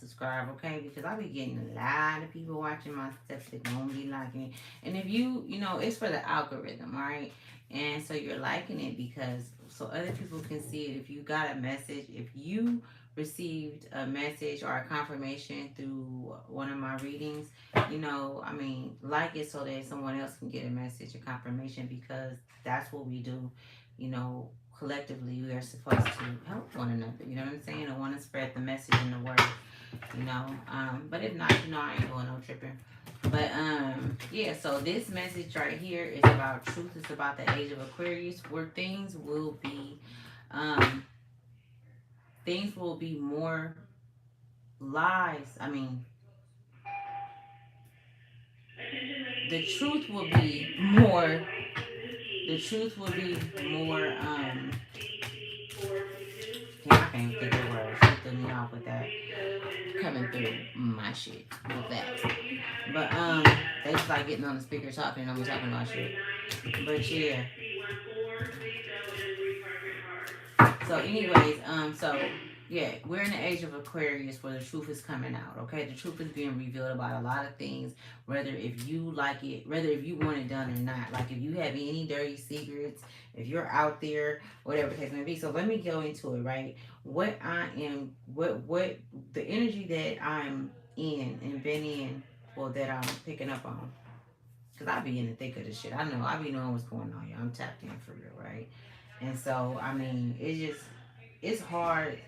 subscribe, okay? Because I be getting a lot of people watching my stuff that don't be liking it. And if you know, it's for the algorithm, all right? And so you're liking it because so other people can see it. If you got a message, if you received a message or a confirmation through one of my readings, you know, I mean, like it so that someone else can get a message, a confirmation, because that's what we do. You know, collectively, we are supposed to help one another. You know what I'm saying? I want to spread the message and the word. You know, but if not, you know, I ain't doing no tripping. But yeah. So this message right here is about truth. It's about the age of Aquarius, where um, things will be more lies. I mean, the truth will be more. The truth will be more. Damn, I can't think of the word. She threw me off with that. Coming through my shit with that. But they just like getting on the speaker talking and me talking about shit. But yeah. So anyways, so yeah, we're in the age of Aquarius where the truth is coming out. Okay, the truth is being revealed about a lot of things, whether if you like it, whether if you want it done or not. Like if you have any dirty secrets, if you're out there, whatever the case may be. So let me go into it. Right, what the energy that I'm in and been in, well, that I'm picking up on. Cause I be in the thick of this shit. I know. I be knowing what's going on. Yeah, I'm tapped in for real, right? And so, I mean, it's hard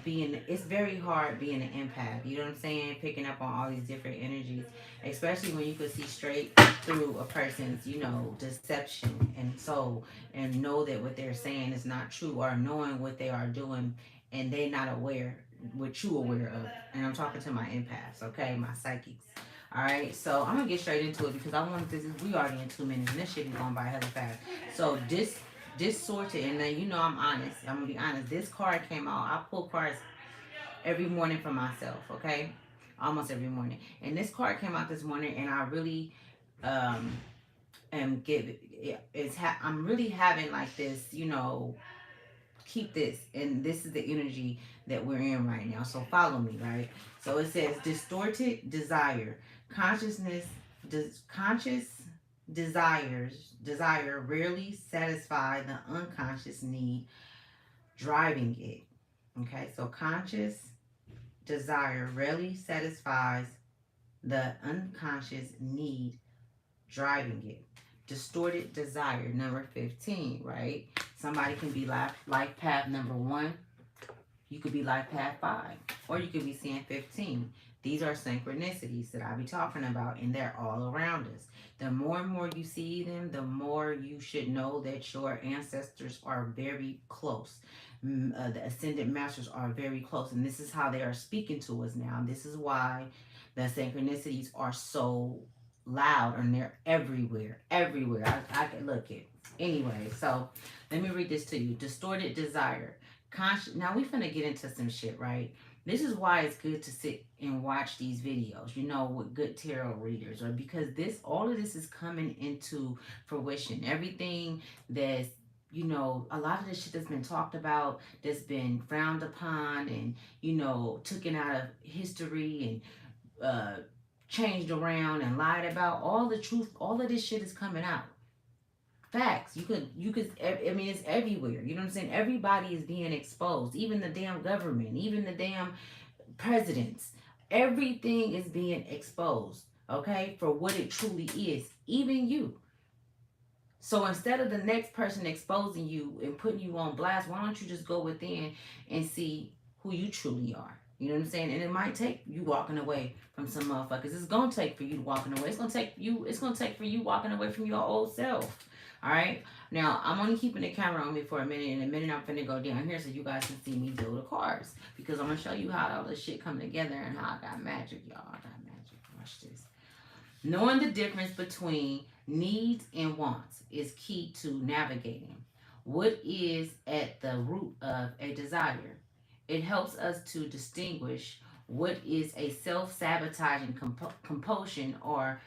it's very hard being an empath. You know what I'm saying? Picking up on all these different energies, especially when you can see straight through a person's, you know, deception and soul, and know that what they're saying is not true, or knowing what they are doing and they're not aware, what you aware of. And I'm talking to my empaths, okay, my psychics. All right, so I'm gonna get straight into it because I want this. We already in 2 minutes, and this shit is going by hella fast. So this sorted, and then you know I'm honest. I'm gonna be honest. This card came out. I pull cards every morning for myself. Okay, almost every morning. And this card came out this morning, and I really um am I'm really having like this, you know, keep this, and this is the energy that we're in right now, so follow me, right? So it says distorted desire, consciousness, conscious desire rarely satisfy the unconscious need driving it. Okay, so conscious desire rarely satisfies the unconscious need driving it. Distorted desire, number 15, right? Somebody can be life path number 1. You could be life path 5. Or you could be seeing 15. These are synchronicities that I be talking about, and they're all around us. The more and more you see them, the more you should know that your ancestors are very close. The ascended masters are very close, and this is how they are speaking to us now. This is why the synchronicities are so loud, and they're everywhere. I can look it. Anyway, so let me read this to you. Distorted desire. Now we finna get into some shit, right? This is why it's good to sit and watch these videos, you know, with good tarot readers, or because all of this is coming into fruition. Everything that's, you know, a lot of this shit that's been talked about, that's been frowned upon, and, you know, taken out of history, and changed around and lied about, all the truth, all of this shit is coming out. Facts. I mean, it's everywhere. You know what I'm saying? Everybody is being exposed. Even the damn government, even the damn presidents. Everything is being exposed, okay, for what it truly is. Even you. So instead of the next person exposing you and putting you on blast, why don't you just go within and see who you truly are? You know what I'm saying? And it might take you walking away from some motherfuckers. It's gonna take for you walking away. It's gonna take for you walking away from your old self. Alright? Now I'm only keeping the camera on me for a minute. In a minute I'm finna go down here so you guys can see me deal the cards. Because I'm gonna show you how all this shit come together and how I got magic, y'all. I got magic. Watch this. Knowing the difference between needs and wants is key to navigating what is at the root of a desire. It helps us to distinguish what is a self sabotaging compulsion or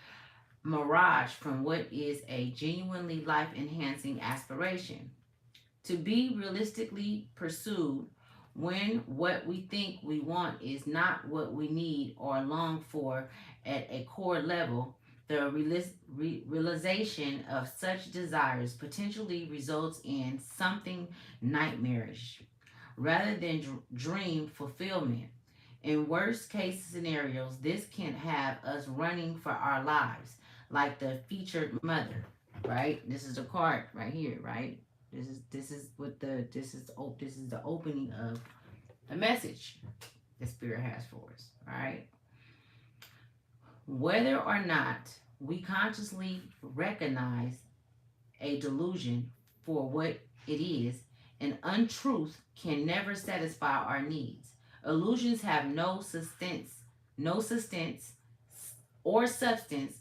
mirage from what is a genuinely life enhancing aspiration. To be realistically pursued, When what we think we want is not what we need or long for at a core level, the realization of such desires potentially results in something nightmarish rather than dream fulfillment. In worst case scenarios, this can have us running for our lives, like the featured mother, right? This is the card right here, right? This is the opening of the message the spirit has for us, all right? Whether or not we consciously recognize a delusion for what it is, an untruth can never satisfy our needs. Illusions have no substance or substance,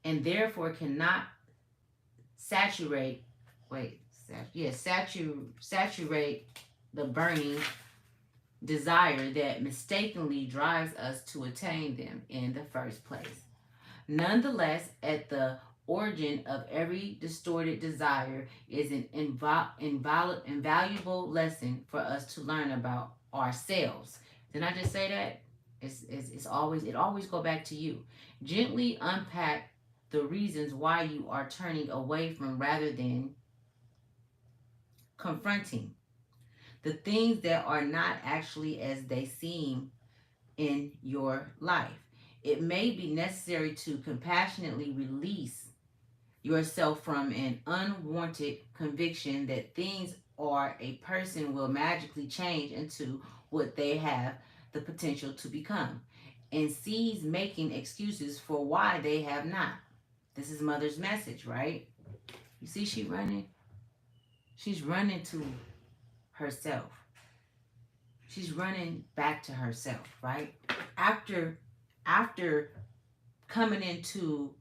and therefore cannot saturate. Wait, saturate the burning desire that mistakenly drives us to attain them in the first place. Nonetheless, at the origin of every distorted desire is an invaluable lesson for us to learn about ourselves. Didn't I just say that? It's always, it always go back to you. Gently unpack the reasons why you are turning away from rather than confronting the things that are not actually as they seem in your life. It may be necessary to compassionately release yourself from an unwanted conviction that things or a person will magically change into what they have the potential to become, and cease making excuses for why they have not. This is mother's message, right? You see, she's running to herself. She's running back to herself, right? After coming into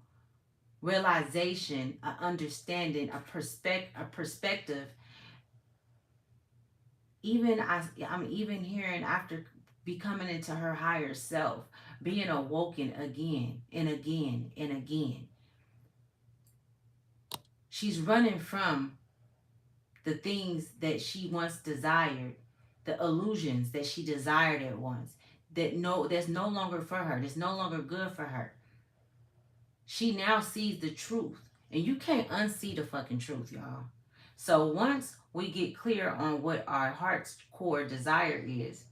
realization, a understanding, a perspective. I'm even hearing after becoming into her higher self, being awoken again and again and again. She's running from the things that she once desired, the illusions that she desired at once, that's no longer for her, that's no longer good for her. She now sees the truth. And you can't unsee the fucking truth, y'all. So once we get clear on what our heart's core desire is,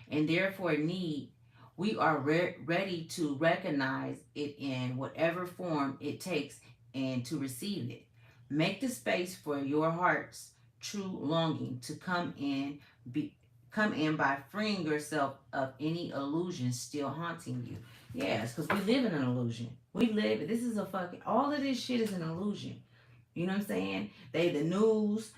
and therefore need, we are ready to recognize it in whatever form it takes and to receive it. Make the space for your heart's true longing to come in by freeing yourself of any illusion still haunting you. Yes, because we live in an illusion. This is a fucking, all of this shit is an illusion. You know what I'm saying? The news,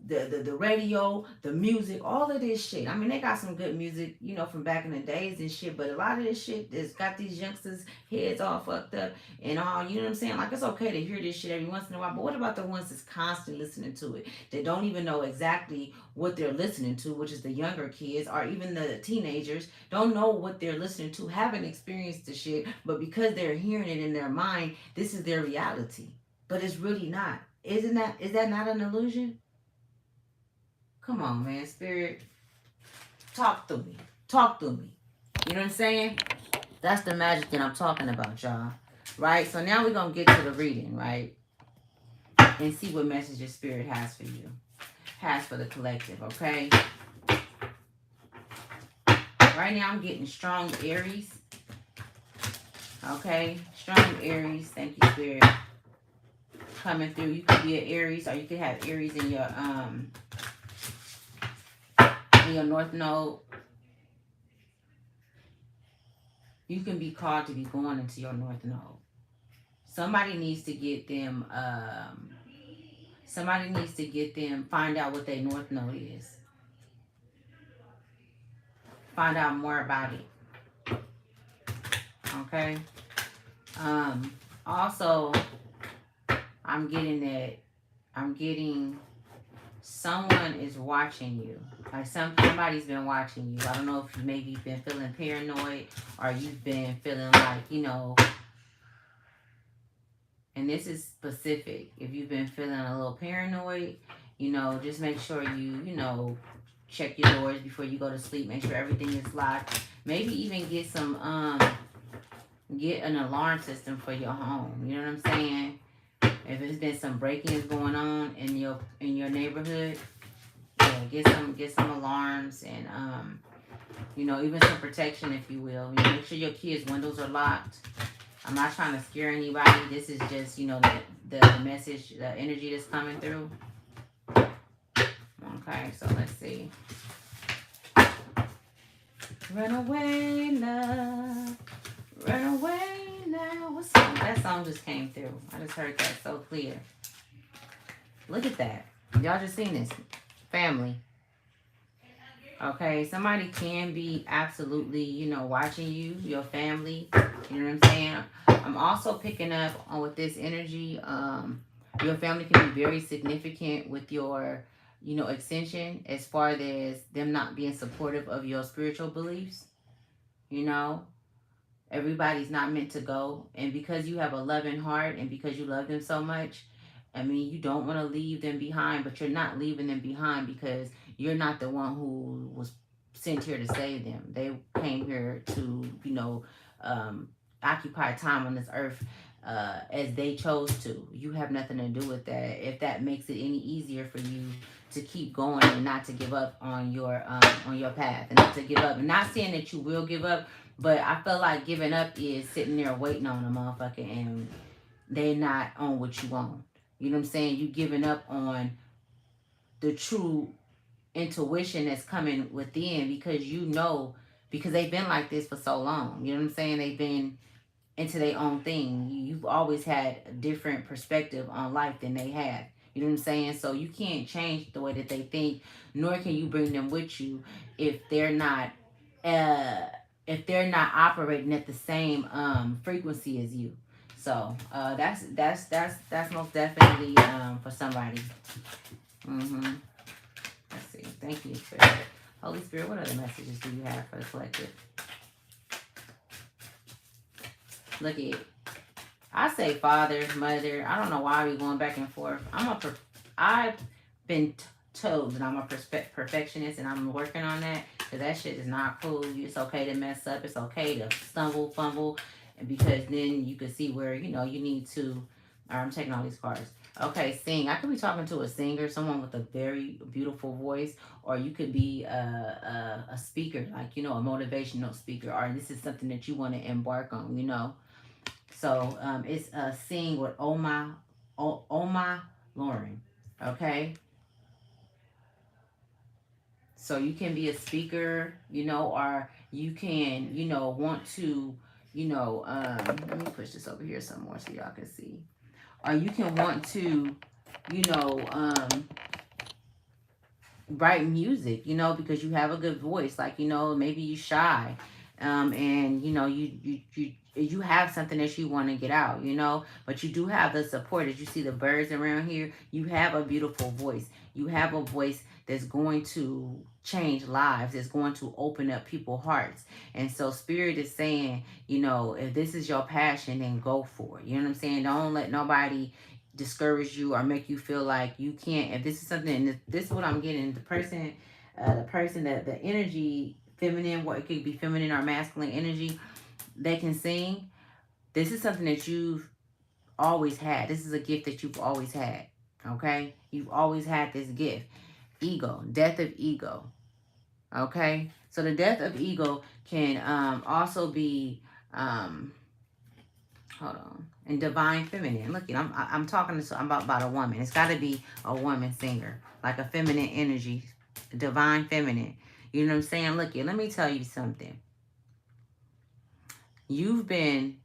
the radio, the music, all of this shit. I mean, they got some good music, you know, from back in the days and shit, but a lot of this shit has got these youngsters' heads all fucked up and all, you know what I'm saying? Like, it's okay to hear this shit every once in a while, but what about the ones that's constantly listening to it? They don't even know exactly what they're listening to, which is the younger kids, or even the teenagers, don't know what they're listening to, haven't experienced the shit, but because they're hearing it in their mind, this is their reality. But it's really not. Is that not an illusion? Come on, man. Spirit, talk through me. Talk through me. You know what I'm saying? That's the magic that I'm talking about, y'all. Right? So now we're going to get to the reading, right? And see what message your spirit has for you. Has for the collective, okay? Right now I'm getting strong Aries. Okay? Strong Aries. Thank you, Spirit. Coming through. You could be an Aries, or you could have Aries in your North Node. You can be called to be going into your North Node. Somebody needs to get them, find out what their North Node is. Find out more about it. Okay? Also, I'm getting someone is watching you. Like somebody's been watching you. I don't know if you maybe been feeling paranoid, or you've been feeling like, you know, and this is specific. If you've been feeling a little paranoid, you know, just make sure you know, check your doors before you go to sleep. Make sure everything is locked. Maybe even get an alarm system for your home. You know what I'm saying? If there's been some break-ins going on in your neighborhood, yeah, get some alarms and even some protection, if you will. Make sure your kids' windows are locked. I'm not trying to scare anybody. This is just the message, the energy that's coming through. Okay, so let's see. Run away, love. Run away now. What song? That song just came through. I just heard that so clear. Look at that. Y'all just seen this. Family. Okay, somebody can be absolutely, watching you, your family. You know what I'm saying? I'm also picking up on with this energy. Your family can be very significant with your, extension as far as them not being supportive of your spiritual beliefs. Everybody's not meant to go. And because you have a loving heart and because you love them so much, I mean, you don't want to leave them behind, but you're not leaving them behind because you're not the one who was sent here to save them. They came here to, occupy time on this earth as they chose to. You have nothing to do with that. If that makes it any easier for you to keep going and not to give up on your path and not to give up. I'm not saying that you will give up, but I feel like giving up is sitting there waiting on a motherfucker and they're not on what you want. You know what I'm saying? You giving up on the true intuition that's coming within because they've been like this for so long. You know what I'm saying? They've been into their own thing. You've always had a different perspective on life than they have. You know what I'm saying? So you can't change the way that they think, nor can you bring them with you if they're not operating at the same frequency as you. So that's most definitely for somebody. Let's see. Thank you, Spirit. Holy Spirit, what other messages do you have for the collective? Look at it. I say father, mother. I don't know why we're going back and forth. I've been told that I'm a perfectionist and I'm working on that because that shit is not cool. It's okay to mess up. It's okay to stumble, fumble, and because then you can see where, you need to. I'm taking all these cards. Okay, sing. I could be talking to a singer, someone with a very beautiful voice, or you could be a speaker, like, a motivational speaker, or this is something that you want to embark on. So it's sing with Oma Lauren. Okay. So you can be a speaker, or you can, want to, let me push this over here some more so y'all can see. Or you can want to, write music, because you have a good voice. Like, maybe you shy, and you have something that you want to get out, but you do have the support. As you see the birds around here, you have a beautiful voice. You have a voice that's going to change lives. It's going to open up people's hearts. And so Spirit is saying, if this is your passion, then go for it. You know what I'm saying? Don't let nobody discourage you or make you feel like you can't. If this is something, this is what I'm getting. The energy, feminine, what it could be feminine or masculine energy, they can sing. This is something that you've always had. This is a gift that you've always had. Okay? You've always had this gift. Ego, death of ego. Okay? So the death of ego can also be hold on. And divine feminine. Look, I'm talking about a woman. It's got to be a woman singer, like a feminine energy, divine feminine. You know what I'm saying? Look, let me tell you something. You've been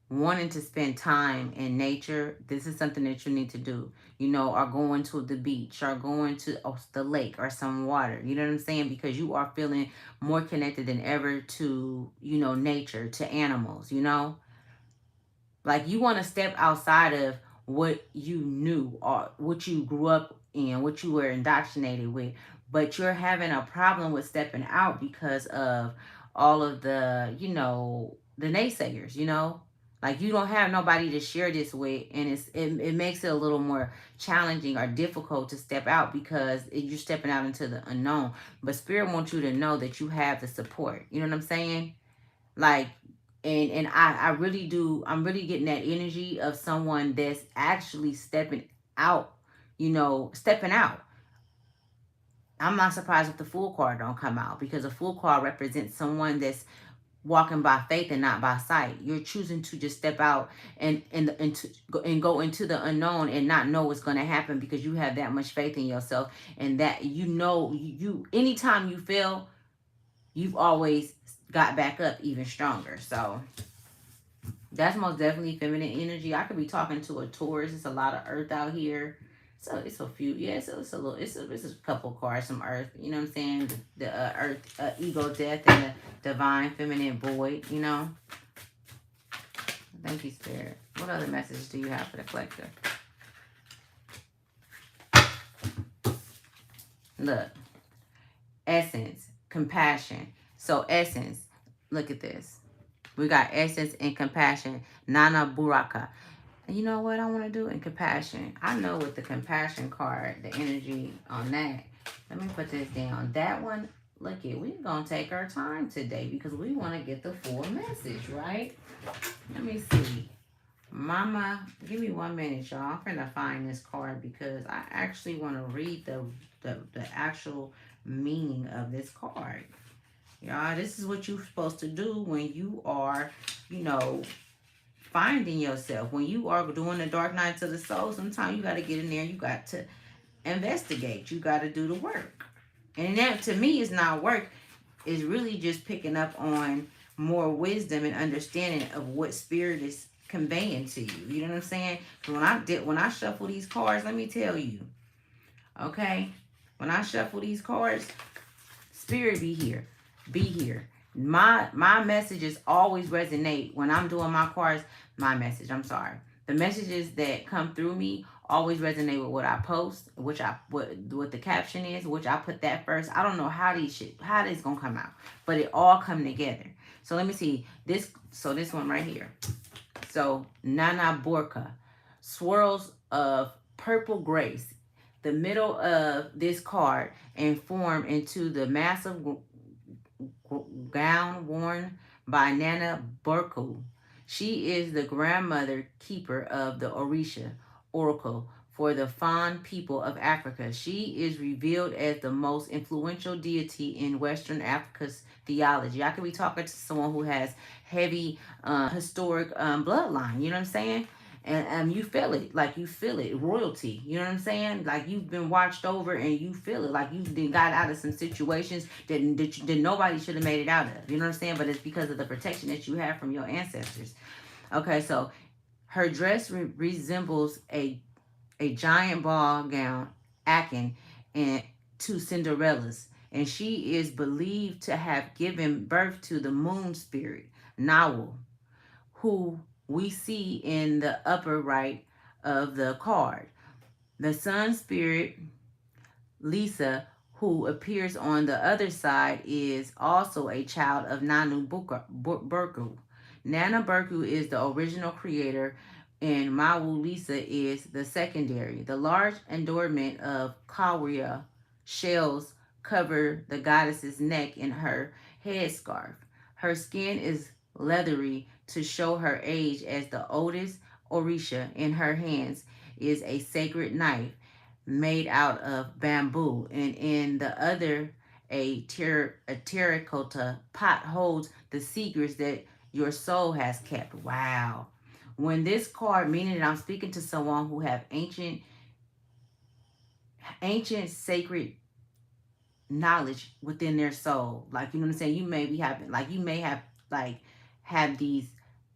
wanting to spend time in nature. This is something that you need to do. Or going to the beach or going to the lake or some water. You know what I'm saying? Because you are feeling more connected than ever to, nature, to animals, Like you want to step outside of what you knew or what you grew up in, what you were indoctrinated with. But you're having a problem with stepping out because of all of the, the naysayers, Like you don't have nobody to share this with, and it makes it a little more challenging or difficult to step out because you're stepping out into the unknown. But Spirit wants you to know that you have the support. You know what I'm saying? Like, and I really do. I'm really getting that energy of someone that's actually stepping out. You know, stepping out. I'm not surprised if the Fool card don't come out, because a Fool card represents someone that's walking by faith and not by sight. You're choosing to just step out and go into the unknown and not know what's going to happen, because you have that much faith in yourself, and that you know you anytime you fail, you've always got back up even stronger. So that's most definitely feminine energy. I could be talking to a Taurus. It's a lot of earth out here. So it's a few, yeah. So it's a little, it's a couple cards, some earth. You know what I'm saying? The earth, ego, death, and the divine feminine void. You know. Thank you, Spirit. What other messages do you have for the collector? Look, essence, compassion. So essence. Look at this. We got essence and compassion. Nana Buraka. And you know what I want to do in compassion? I know with the compassion card, the energy on that. Let me put this down. That one, look it, we're going to take our time today because we want to get the full message, right? Let me see. Mama, give me 1 minute, y'all. I'm going to find this card because I actually want to read the actual meaning of this card. Y'all, this is what you're supposed to do when you are, you know, finding yourself. When you are doing the dark nights of the soul, sometimes you got to get in there. You got to investigate. You got to do the work. And that, to me, is not work. It's really just picking up on more wisdom and understanding of what Spirit is conveying to you. You know what I'm saying? When I shuffle these cards, let me tell you, okay? When I shuffle these cards, Spirit be here. Be here. My messages always resonate when I'm doing my cards. The messages that come through me always resonate with what I post, what the caption is, which I put that first. I don't know how this gonna come out, but it all come together. So let me see this. So this one right here. So Nana Borka, swirls of purple grace, the middle of this card, and form into the massive gown worn by Nana Burku. She is the grandmother keeper of the Orisha oracle for the Fan people of Africa. She is revealed as the most influential deity in Western Africa's theology. I could be talking to someone who has heavy historic bloodline. You know what I'm saying? And you feel it, like you feel it, royalty. You know what I'm saying? Like you've been watched over and you feel it, like you've been got out of some situations that nobody should have made it out of. You know what I'm saying? But it's because of the protection that you have from your ancestors. Okay, so her dress resembles a giant ball gown, akin and to Cinderella's, and she is believed to have given birth to the moon spirit, Nawal, who we see in the upper right of the card. The sun spirit, Lisa, who appears on the other side, is also a child of Nana Burku. Nana Burku is the original creator, and Mawu Lisa is the secondary. The large adornment of Kawiya shells cover the goddess's neck and her headscarf. Her skin is leathery to show her age, as the oldest Orisha in her hands is a sacred knife made out of bamboo, and in the other a terracotta pot holds the secrets that your soul has kept. Wow. When this card, meaning that I'm speaking to someone who have ancient sacred knowledge within their soul. Like, you know what I'm saying? You may be having, like, you may have, like, have these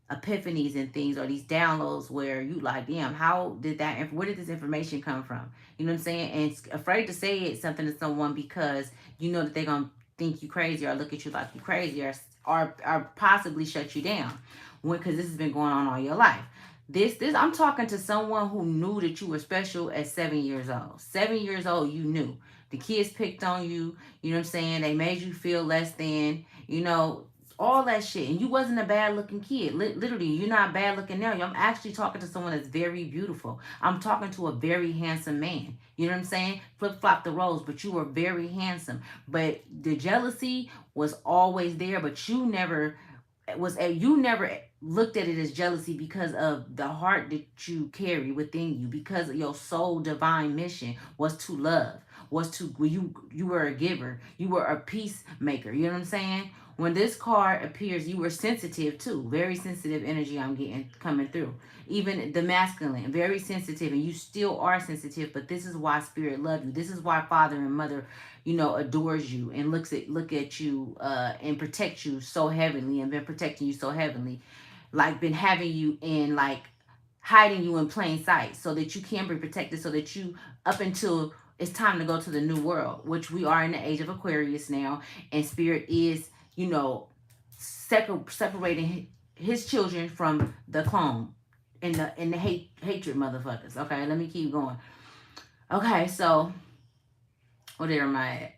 epiphanies and things, or these downloads where you like, damn, where did this information come from? You know what I'm saying? And it's afraid to say it something to someone because you know that they're going to think you crazy or look at you like you crazy, or possibly shut you down, because this has been going on all your life. This I'm talking to someone who knew that you were special at 7 years old. 7 years old, you knew. The kids picked on you. You know what I'm saying? They made you feel less than. You know, all that shit. And you wasn't a bad looking kid. Literally, you're not bad looking now. I'm actually talking to someone that's very beautiful. I'm talking to a very handsome man. You know what I'm saying? Flip flop the roles, but you were very handsome. But the jealousy was always there, but you never looked at it as jealousy because of the heart that you carry within you, because of your soul divine mission was to love, was to, you were a giver, you were a peacemaker. You know what I'm saying? When this card appears, you were sensitive too. Very sensitive energy I'm getting coming through. Even the masculine, very sensitive, and you still are sensitive, but this is why spirit loved you. This is why father and mother, adores you and look at you and protect you so heavily, and been protecting you so heavily. Like been having you in, like, hiding you in plain sight so that you can be protected, so that you, up until it's time to go to the new world, which we are in the age of Aquarius now, and spirit is, separating his children from the clone and the hatred motherfuckers. Okay, let me keep going. Okay, so where am I at?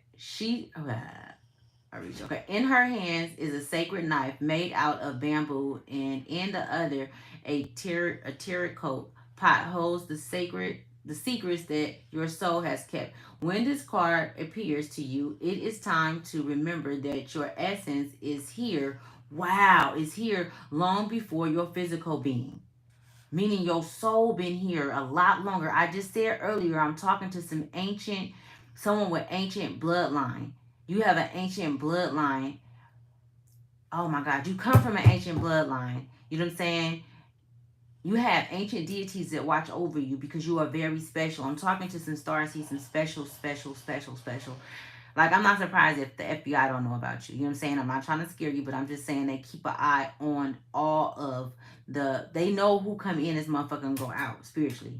Okay. In her hands is a sacred knife made out of bamboo, and in the other, a terracotta pot holds the secrets that your soul has kept. When this card appears to you, it is time to remember that your essence is here. Wow, is here long before your physical being. Meaning your soul been here a lot longer. I just said earlier, I'm talking to someone with ancient bloodline. You have an ancient bloodline. Oh my God, you come from an ancient bloodline. You know what I'm saying? You have ancient deities that watch over you because you are very special. I'm talking to some stars, see some special. Like, I'm not surprised if the FBI don't know about you. You know what I'm saying? I'm not trying to scare you, but I'm just saying they keep an eye on all of they know who come in this motherfucker and go out spiritually.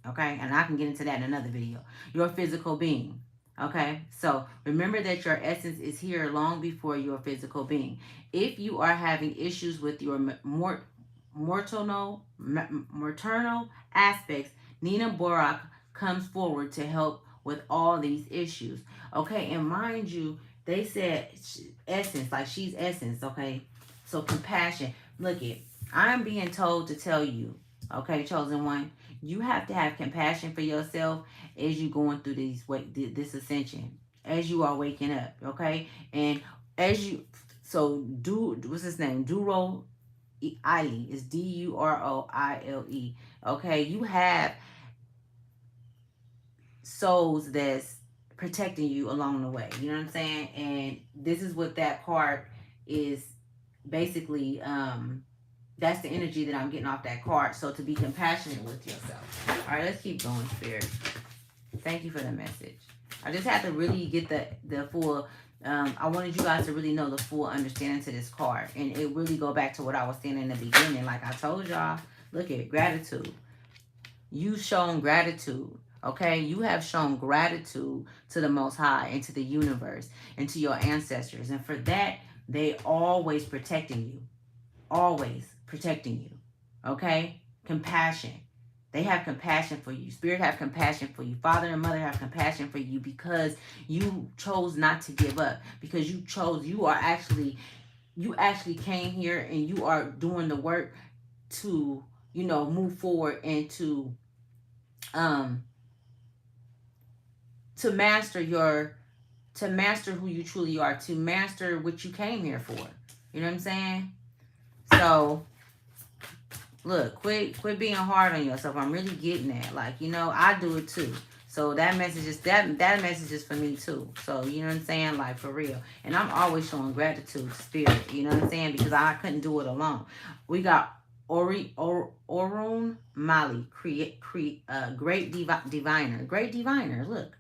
Okay? And I can get into that in another video. Your physical being. Okay? So remember that your essence is here long before your physical being. If you are having issues with your maternal aspects, Nina Borak comes forward to help with all these issues. Okay, and mind you, they said essence, like she's essence. Okay, so compassion. Look it, I'm being told to tell you, okay, chosen one, you have to have compassion for yourself as you going through this ascension, as you are waking up. Okay, and as you what's his name? Duro Ile is Duroile. Okay, you have souls that's protecting you along the way. You know what I'm saying? And this is what that card is basically. That's the energy that I'm getting off that card. So to be compassionate with yourself. All right, let's keep going, Spirit. Thank you for the message. I just had to really get the full. I wanted you guys to really know the full understanding to this card. And it really go back to what I was saying in the beginning. Like I told y'all, look at gratitude. You've shown gratitude. Okay, you have shown gratitude to the Most High and to the universe and to your ancestors. And for that, they always protecting you. Always protecting you. Okay? Compassion. They have compassion for you. Spirit have compassion for you. Father and mother have compassion for you because you chose not to give up. Because you actually came here and you are doing the work to, move forward and to master who you truly are, to master what you came here for. You know what I'm saying? So look, quit being hard on yourself. I'm really getting that. Like, I do it too. So that message is that message is for me too. So you know what I'm saying? Like, for real. And I'm always showing gratitude to Spirit. You know what I'm saying? Because I couldn't do it alone. We got Orun Mali, great diviner. Great diviner. Look.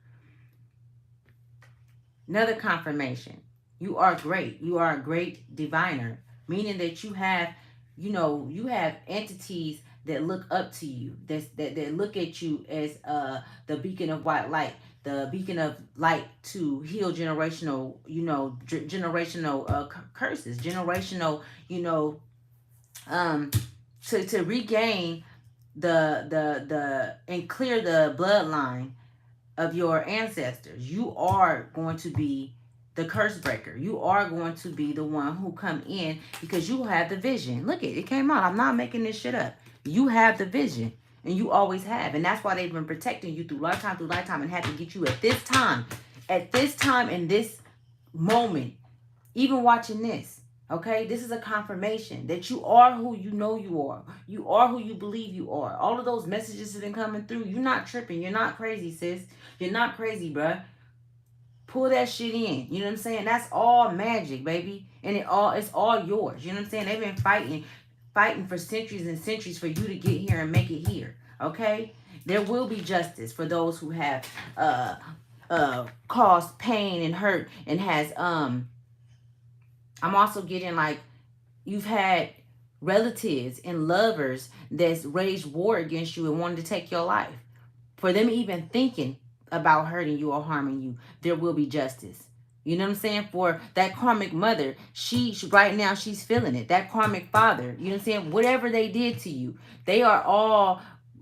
Another confirmation. You are great. You are a great diviner. Meaning that you have entities that look up to you, that look at you as the beacon of white light, the beacon of light to heal generational, curses, generational, to regain the and clear the bloodline of your ancestors. You are going to be the curse breaker. You are going to be the one who come in because you have the vision. Look, it came out. I'm not making this shit up. You have the vision, and you always have. And that's why they've been protecting you through lifetime, and had to get you at this time. At this time, in this moment, even watching this. Okay, this is a confirmation that you are who you know you are. You are who you believe you are. All of those messages have been coming through. You're not tripping. You're not crazy, sis. You're not crazy, bruh. Pull that shit in. You know what I'm saying? That's all magic, baby. And it's all yours. You know what I'm saying? They've been fighting for centuries and centuries for you to get here and make it here. Okay? There will be justice for those who have caused pain and hurt and has I'm also getting like you've had relatives and lovers that's waged war against you and wanted to take your life. For them even thinking about hurting you or harming you, there will be justice. You know what I'm saying? For that karmic mother, she right now she's feeling it. That karmic father, you know what I'm saying? Whatever they did to you, they are all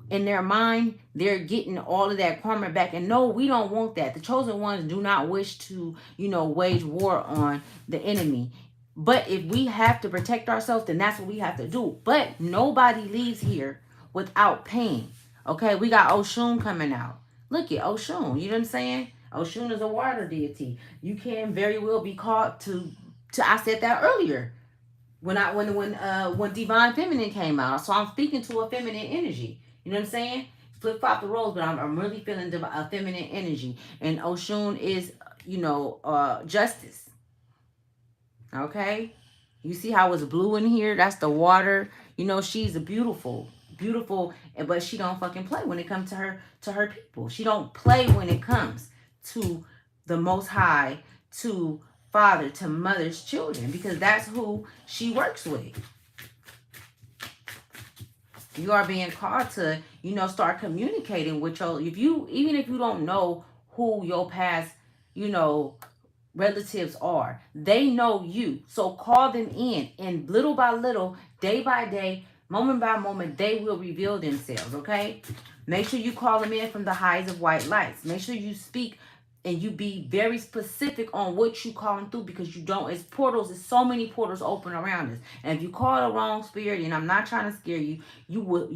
in their mind, they're getting all of that karma back. And no, we don't want that. The chosen ones do not wish to, wage war on the enemy. But if we have to protect ourselves, then that's what we have to do. But nobody leaves here without pain. Okay, we got Oshun coming out. Look at Oshun. You know what I'm saying? Oshun is a water deity. You can very well be called to I said that earlier when Divine Feminine came out. So I'm speaking to a feminine energy. You know what I'm saying? Flip flop the roles, but I'm really feeling a feminine energy. And Oshun is, justice. Okay? You see how it's blue in here? That's the water. She's a beautiful, but she don't fucking play when it comes to her people. She don't play when it comes to the Most High, to Father, to Mother's children, because that's who she works with. You are being called to, start communicating with even if you don't know who your past, relatives are, they know you. So call them in, and little by little, day by day, moment by moment, they will reveal themselves. Okay, make sure you call them in from the highs of white lights. Make sure you speak and you be very specific on what you calling through, because you don't, it's portals, there's so many portals open around us. And if you call the wrong spirit, and I'm not trying to scare you, you will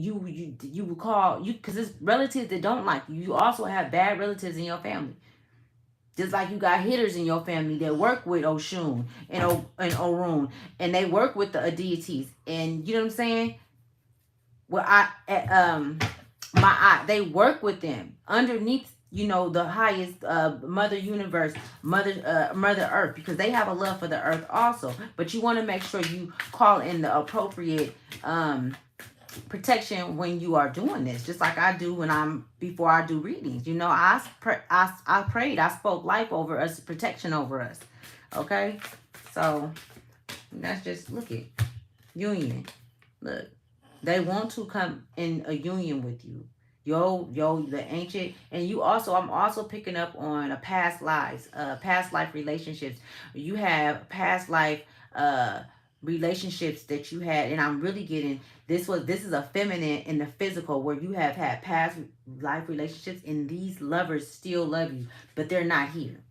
call you, because it's relatives that don't like you. You also have bad relatives in your family. Just like you got hitters in your family that work with Oshun and Orun, and they work with the deities, and you know what I'm saying. Well, they work with them underneath, the highest Mother Universe, Mother Earth, because they have a love for the Earth also. But you want to make sure you call in the appropriate protection when you are doing this, just like I do before I do readings. I prayed, I spoke life over us, protection over us. Okay, so that's just, look at union. Look, they want to come in a union with you. The ancient, and I'm also picking up on a past life relationships. You have past life relationships that you had, and I'm really getting this is a feminine in the physical, where you have had past life relationships, and these lovers still love you, but they're not here.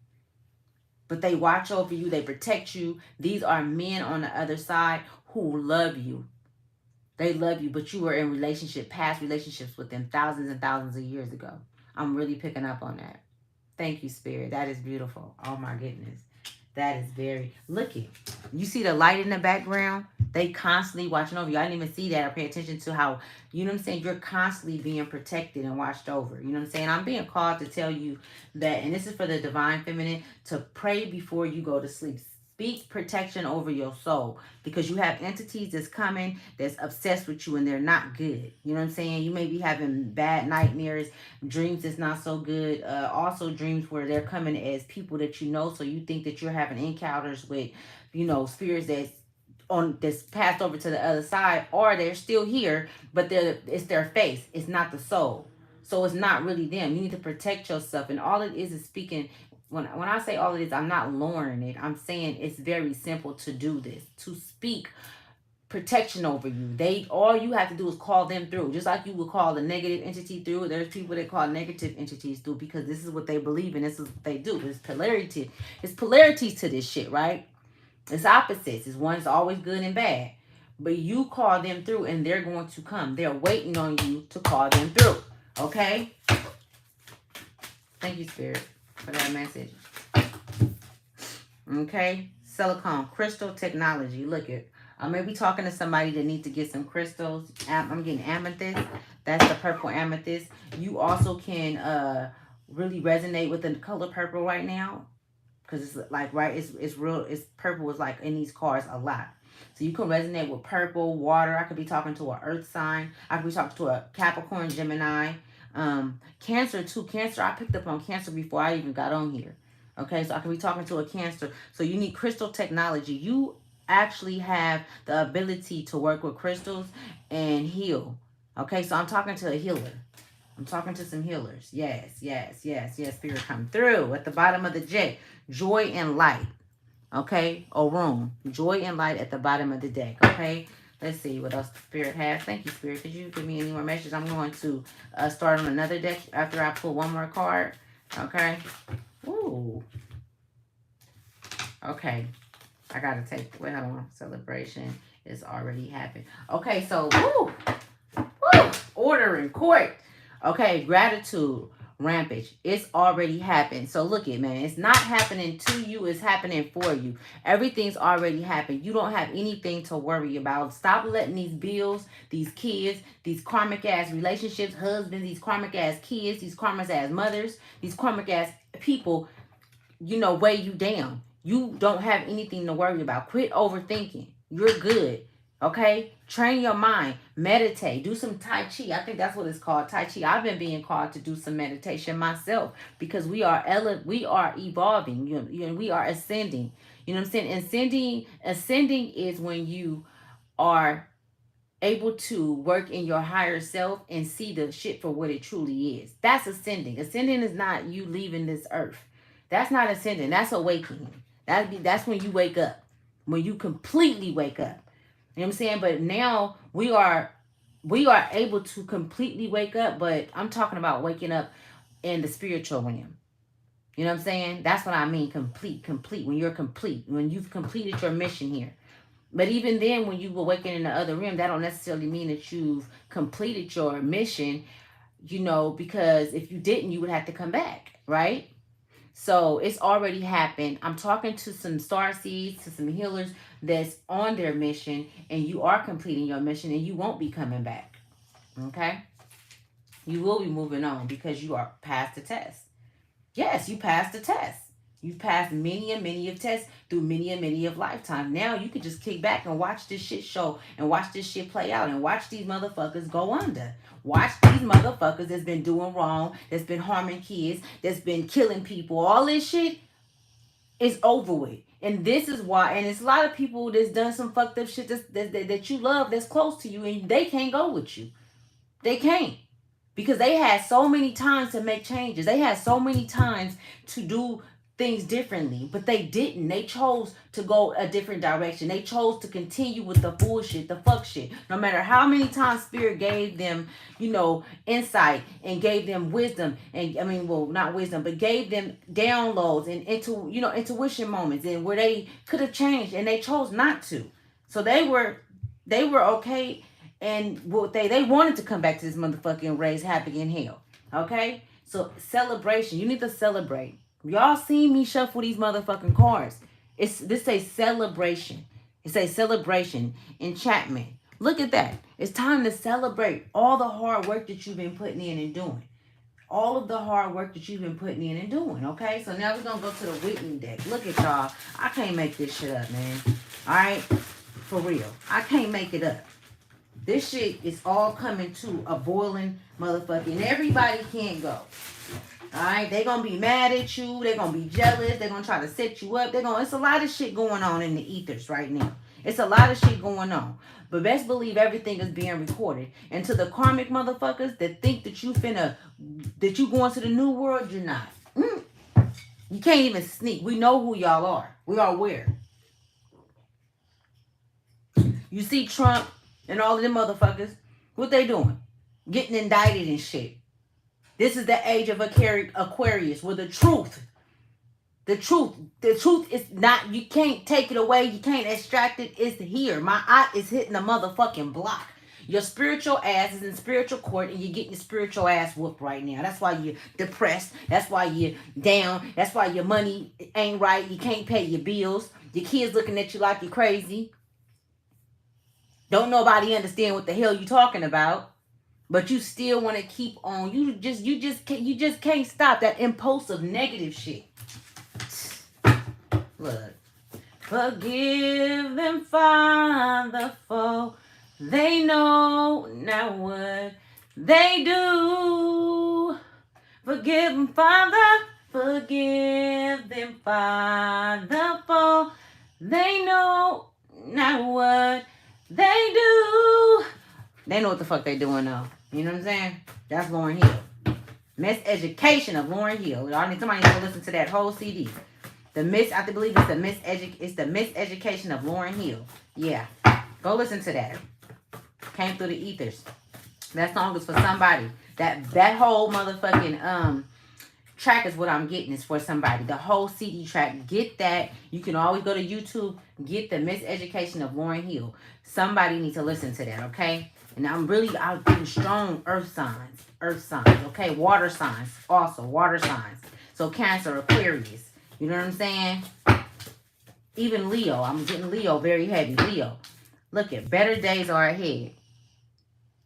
But they watch over you, they protect you. These are men on the other side who love you. They love you, but you were in past relationships with them thousands and thousands of years ago. I'm really picking up on that. Thank you, Spirit. That is beautiful. Oh my goodness. That is very, look it. You see the light in the background? They constantly watching over you. I didn't even see that or pay attention to how, you know what I'm saying, you're constantly being protected and watched over. You know what I'm saying? I'm being called to tell you that, and this is for the Divine Feminine, to pray before you go to sleep. Speak protection over your soul, because you have entities that's coming that's obsessed with you, and they're not good. You know what I'm saying? You may be having bad nightmares, dreams that's not so good. Also dreams where they're coming as people that you know, so you think that you're having encounters with, spirits that's passed over to the other side, or they're still here, but it's their face. It's not the soul. So it's not really them. You need to protect yourself, and all it is speaking. When I say all of this, I'm not lowering it. I'm saying it's very simple to do this, to speak protection over you. All you have to do is call them through. Just like you would call the negative entity through. There's people that call negative entities through because this is what they believe and this is what they do. There's polarity. It's polarities to this shit, right? It's opposites. It's one's always good and bad. But you call them through and they're going to come. They're waiting on you to call them through. Okay? Thank you, Spirit, for that message. Okay? Silicone, crystal technology. Look at, I may be talking to somebody that needs to get some crystals. I'm getting amethyst. That's the purple amethyst. You also can really resonate with the color purple right now. Because it's like, right, it's real, it's purple is like in these cards a lot. So you can resonate with purple, water. I could be talking to an earth sign. I could be talking to a Capricorn, Gemini. Cancer too. Cancer, I picked up on Cancer before I even got on here. Okay, so I could be talking to a Cancer. So you need crystal technology. You actually have the ability to work with crystals and heal. Okay, so I'm talking to a healer. I'm talking to some healers. Yes, yes, yes, yes. Spirit come through. At the bottom of the deck, joy and light. Okay, room. Joy and light at the bottom of the deck. Okay, let's see what else Spirit has. Thank you, Spirit. Could you give me any more messages? I'm going to start on another deck after I pull one more card. Okay. Ooh. Okay. I gotta take. Wait, hold on. Celebration is already happened. Okay, so order in court. Okay, gratitude, rampage. It's already happened. So look it, man. It's not happening to you. It's happening for you. Everything's already happened. You don't have anything to worry about. Stop letting these bills, these kids, these karmic ass relationships, husbands, these karmic ass kids, these karmic ass mothers, these karmic ass people, weigh you down. You don't have anything to worry about. Quit overthinking. You're good. Okay? Train your mind. Meditate. Do some Tai Chi. I think that's what it's called, Tai Chi. I've been being called to do some meditation myself because we are evolving. We are ascending. You know what I'm saying? Ascending is when you are able to work in your higher self and see the shit for what it truly is. That's ascending. Ascending is not you leaving this earth. That's not ascending. That's awakening. That's when you wake up. When you completely wake up. You know what I'm saying? But now we are able to completely wake up, but I'm talking about waking up in the spiritual realm. You know what I'm saying? That's what I mean, complete. When you're complete, when you've completed your mission here. But even then, when you awaken in the other realm, that don't necessarily mean that you've completed your mission, because if you didn't, you would have to come back, right? So it's already happened. I'm talking to some starseeds, to some healers that's on their mission, and you are completing your mission, and you won't be coming back. Okay? You will be moving on because you are past the test. Yes, you passed the test. You've passed many and many of tests through many and many of lifetimes. Now you can just kick back and watch this shit show and watch this shit play out and watch these motherfuckers go under. Watch these motherfuckers that's been doing wrong, that's been harming kids, that's been killing people. All this shit is over with. And this is why, and it's a lot of people that's done some fucked up shit that you love, that's close to you, and they can't go with you. They can't. Because they had so many times to make changes. They had so many times to do things differently, but they didn't. They chose to go a different direction. They chose to continue with the bullshit, the fuck shit. No matter how many times Spirit gave them, insight and gave them wisdom, and not wisdom, but gave them downloads and intuition moments, and where they could have changed, and they chose not to. So they were okay, and they wanted to come back to this motherfucking raise havoc in hell. Okay, so celebration. You need to celebrate. Y'all seen me shuffle these motherfucking cards. This say celebration. It says celebration, enchantment. Look at that. It's time to celebrate all the hard work that you've been putting in and doing. All of the hard work that you've been putting in and doing. Okay, so now we're gonna go to the Whitney deck. Look at y'all. I can't make this shit up, man. All right, for real. I can't make it up. This shit is all coming to a boiling motherfucking. Everybody can't go. Alright, they're going to be mad at you. They're going to be jealous. They're going to try to set you up. It's a lot of shit going on in the ethers right now. It's a lot of shit going on. But best believe everything is being recorded. And to the karmic motherfuckers that think that you going to the new world, you're not. You can't even sneak. We know who y'all are. We are aware. You see Trump and all of them motherfuckers, what they doing? Getting indicted and shit. This is the age of Aquarius, where the truth is not, you can't take it away, you can't extract it, it's here. My eye is hitting the motherfucking block. Your spiritual ass is in spiritual court and you're getting your spiritual ass whooped right now. That's why you're depressed. That's why you're down. That's why your money ain't right. You can't pay your bills. Your kids looking at you like you're crazy. Don't nobody understand what the hell you talking about. But you still want to keep on. You just can't stop that impulsive negative shit. Look. Forgive them, Father, for they know not what they do. Forgive them, Father. Forgive them, Father, for they know not what they do. They know what the fuck they doing though. You know what I'm saying? That's Lauryn Hill. Miseducation of Lauryn Hill. Somebody needs to listen to that whole CD. I believe it's the Miseducation of Lauryn Hill. Yeah. Go listen to that. Came through the ethers. That song is for somebody. That whole motherfucking track is what I'm getting, is for somebody. The whole CD track. Get that. You can always go to YouTube. Get the Miseducation of Lauryn Hill. Somebody needs to listen to that, okay? And I'm getting strong earth signs. Okay? Water signs. Also, water signs. So Cancer, Aquarius. You know what I'm saying? Even Leo. I'm getting Leo very heavy. Leo. Look at better days are ahead.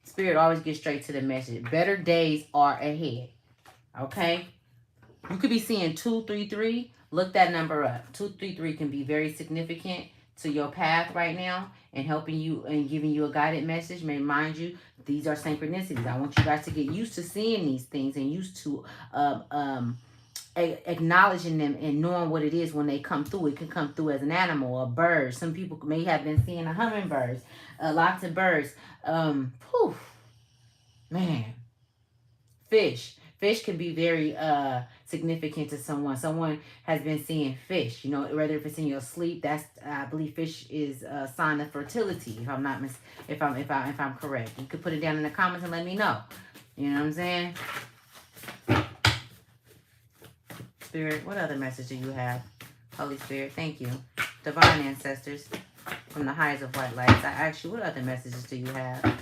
Spirit always gets straight to the message. Better days are ahead. Okay? You could be seeing 233. Look that number up. 233 can be very significant to your path right now and helping you and giving you a guided message. May mind you, these are synchronicities. I want you guys to get used to seeing these things and used to acknowledging them and knowing what it is when they come through. It can come through as an animal, a bird. Some people may have been seeing hummingbirds, lots of birds. Man, fish can be very significant to someone. Someone has been seeing fish, you know, whether if it's in your sleep. That's, I believe fish is a sign of fertility, if I'm not if I'm correct. You could put it down in the comments and let me know. You know what I'm saying? Spirit, what other message do you have? Holy Spirit, thank you. Divine ancestors from the highest of white lights, I ask you, what other messages do you have?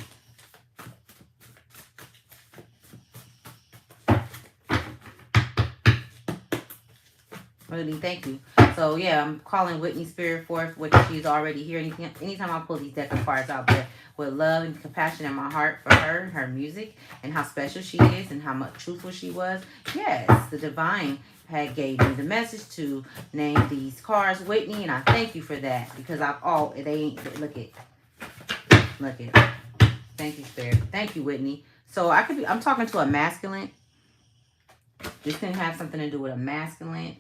Really, thank you. So yeah, I'm calling Whitney Spirit forth, which she's already here. Anytime I pull these deck of cards out there, with love and compassion in my heart for her music, and how special she is, and how much truthful she was. Yes, the divine had gave me the message to name these cards Whitney, and I thank you for that, because look at. Thank you, Spirit. Thank you, Whitney. So I'm talking to a masculine. This can have something to do with a masculine.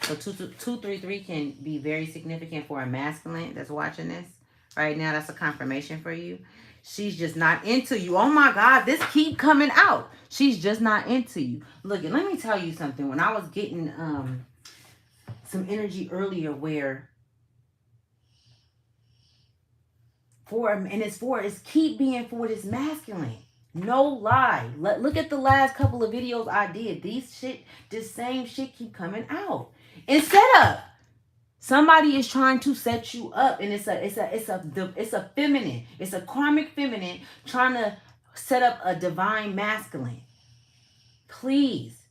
So 233 can be very significant for a masculine that's watching this right now. That's a confirmation for you. She's just not into you. Oh my God, this keep coming out. She's just not into you. Look, let me tell you something. When I was getting some energy earlier, where it's keep being for this masculine. No lie. Look at the last couple of videos I did. This same shit keep coming out. And set up. Somebody is trying to set you up, and it's a feminine. It's a karmic feminine trying to set up a divine masculine. Please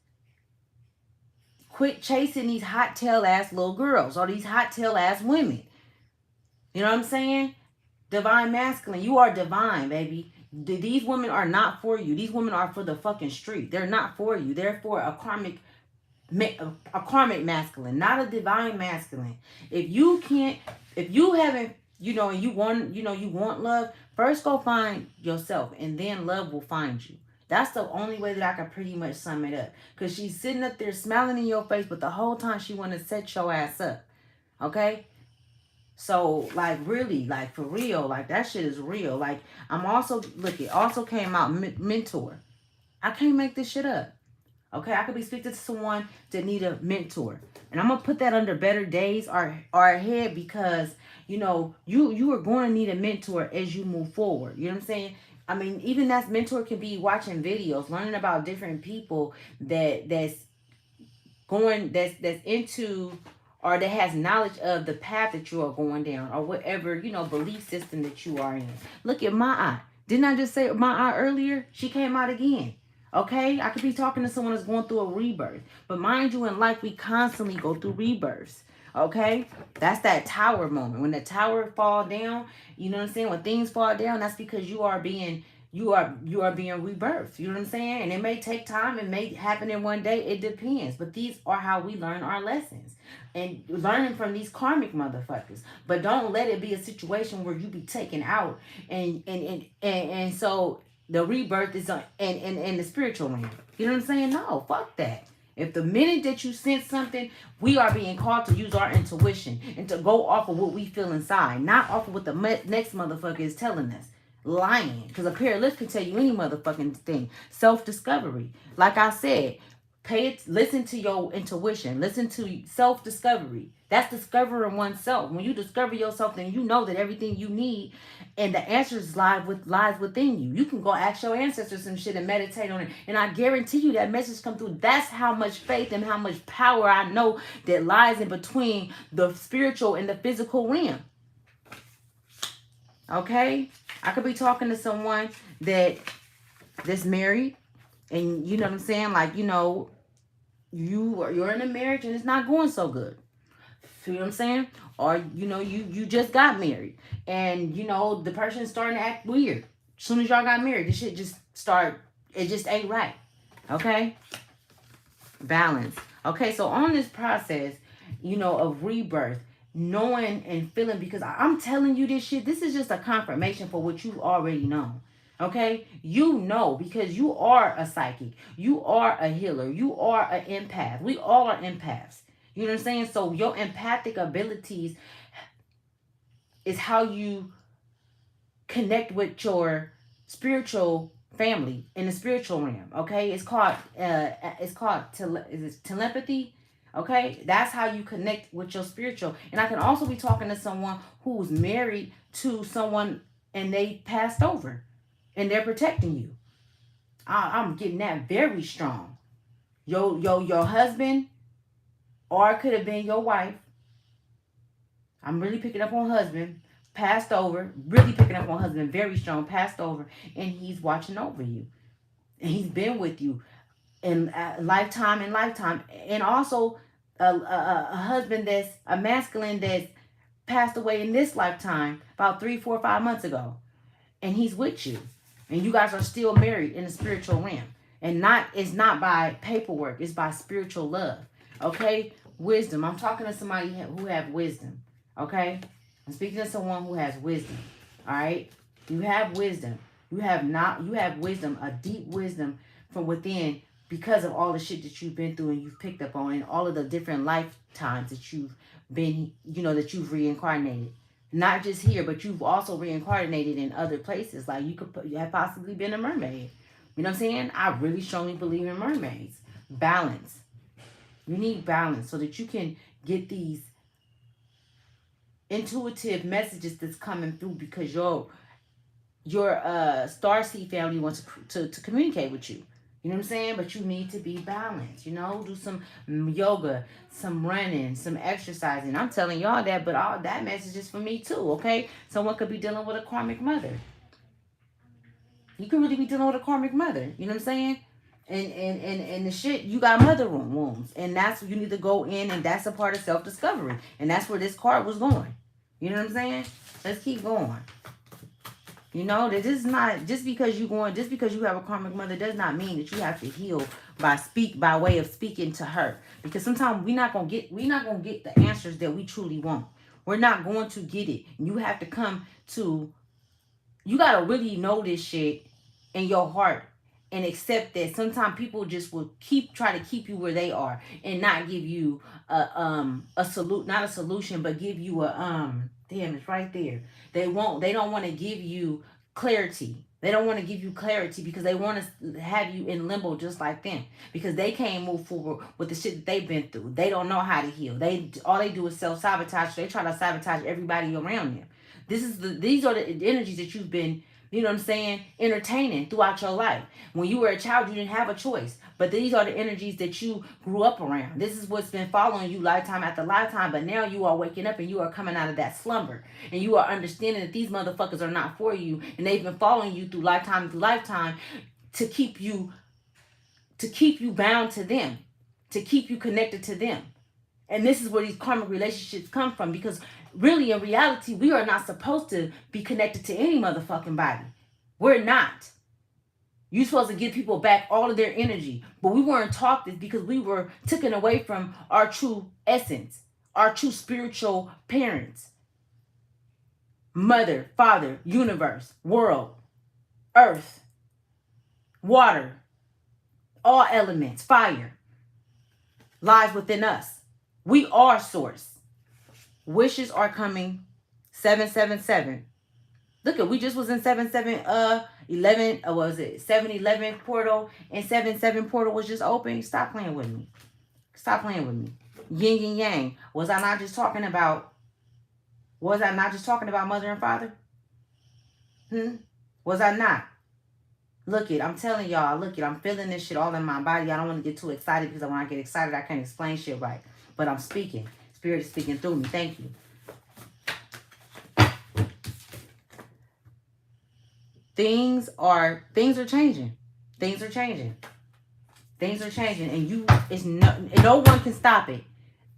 quit chasing these hot tail ass little girls or these hot tail ass women. You know what I'm saying? Divine masculine. You are divine, baby. These women are not for you. These women are for the fucking street. They're not for you. They're for a karmic masculine, not a divine masculine. If you haven't, you want love, first go find yourself, and then love will find you. That's the only way that I can pretty much sum it up. Because she's sitting up there smiling in your face, but the whole time she want to set your ass up. Okay? So, like, really, like, for real, like, that shit is real. Like, I'm also, look, it also came out mentor. I can't make this shit up. Okay, I could be speaking to someone that need a mentor. And I'm gonna put that under better days or ahead because you are going to need a mentor as you move forward. You know what I'm saying? I mean, even that mentor can be watching videos, learning about different people that's into or that has knowledge of the path that you are going down or whatever belief system that you are in. Look at my eye. Didn't I just say my eye earlier? She came out again. Okay, I could be talking to someone that's going through a rebirth, but mind you, in life we constantly go through rebirths. Okay, that's that tower moment when the tower fall down. You know what I'm saying? When things fall down, that's because you are being rebirthed. You know what I'm saying? And it may take time. It may happen in one day. It depends. But these are how we learn our lessons. And learning from these karmic motherfuckers. But don't let it be a situation where you be taken out. And so the rebirth is in the spiritual realm. You know what I'm saying? No, fuck that. If the minute that you sense something, we are being called to use our intuition and to go off of what we feel inside, not off of what the next motherfucker is telling us. Lying, because a pair of lips can tell you any motherfucking thing. Self-discovery, like I said, listen to your intuition, listen to self-discovery. That's discovering oneself. When you discover yourself, then you know that everything you need and the answers lies within you. You can go ask your ancestors some shit and meditate on it, and I guarantee you that message come through. That's how much faith and how much power I know that lies in between the spiritual and the physical realm. Okay, I could be talking to someone that's married, and you know what I'm saying, like you're in a marriage and it's not going so good. You know what I'm saying? Or you just got married, and the person's starting to act weird. As soon as y'all got married, this shit just start. It just ain't right. Okay, balance. Okay, so on this process, of rebirth, knowing and feeling, because I'm telling you this shit, this is just a confirmation for what you already know. Okay, because you are a psychic, you are a healer, you are an empath. We all are empaths. You know what I'm saying? So your empathic abilities is how you connect with your spiritual family in the spiritual realm. Okay, is it telepathy? Okay, that's how you connect with your spiritual. And I can also be talking to someone who's married to someone and they passed over and they're protecting you. I'm getting that very strong. Your husband, or it could have been your wife. I'm really picking up on husband, passed over, really picking up on husband, very strong, passed over, and he's watching over you. And he's been with you in lifetime and lifetime. And also a husband that's a masculine that's passed away in this lifetime about 3, 4, 5 months ago. And he's with you. And you guys are still married in the spiritual realm. And it's not by paperwork, it's by spiritual love. Okay? Wisdom. I'm talking to somebody who have wisdom. Okay? I'm speaking to someone who has wisdom. All right? You have wisdom. You have wisdom, a deep wisdom from within, because of all the shit that you've been through and you've picked up on, and all of the different lifetimes that you've been, that you've reincarnated. Not just here, but you've also reincarnated in other places. Like you have possibly been a mermaid. You know what I'm saying? I really strongly believe in mermaids. Balance. You need balance so that you can get these intuitive messages that's coming through, because your starseed family wants to communicate with you. You know what I'm saying? But you need to be balanced. Do some yoga, some running, some exercising. I'm telling y'all that, but all that message is for me too. Okay, someone could be dealing with a karmic mother. You could really be dealing with a karmic mother. You know what I'm saying? And the shit, you got mother wounds, and that's you need to go in, and that's a part of self-discovery, and that's where this card was going. You know what I'm saying? Let's keep going. That this is not just because you have a karmic mother does not mean that you have to heal by way of speaking to her, because sometimes we're not gonna get the answers that we truly want. We're not going to get it. You have to you gotta really know this shit in your heart and accept that sometimes people just will try to keep you where they are and not give you not a solution, but give you damn, it's right there. They don't want to give you clarity. They don't want to give you clarity because they want to have you in limbo just like them. Because they can't move forward with the shit that they've been through. They don't know how to heal. All they do is self-sabotage. They try to sabotage everybody around them. These are the energies that you've been, you know what I'm saying, entertaining throughout your life. When you were a child, you didn't have a choice. But these are the energies that you grew up around. This is what's been following you lifetime after lifetime. But now you are waking up and you are coming out of that slumber. And you are understanding that these motherfuckers are not for you. And they've been following you through lifetime to keep you bound to them. To keep you connected to them. And this is where these karmic relationships come from. Because really, in reality, we are not supposed to be connected to any motherfucking body. We're not. You're supposed to give people back all of their energy. But we weren't taught this because we were taken away from our true essence. Our true spiritual parents. Mother, father, universe, world, earth, water, all elements, fire, lies within us. We are source. Wishes are coming. 777. Look at, we just was in 7-11, what was it? 7-11 portal, and 7-7 portal was just open. Stop playing with me. Stop playing with me. Yin and yang. Was I not just talking about mother and father? Was I not? Look it, I'm telling y'all, look it, I'm feeling this shit all in my body. I don't want to get too excited because when I get excited, I can't explain shit right. But I'm speaking. Spirit is speaking through me. Thank you. Things are changing. Things are changing. Things are changing, and no one can stop it.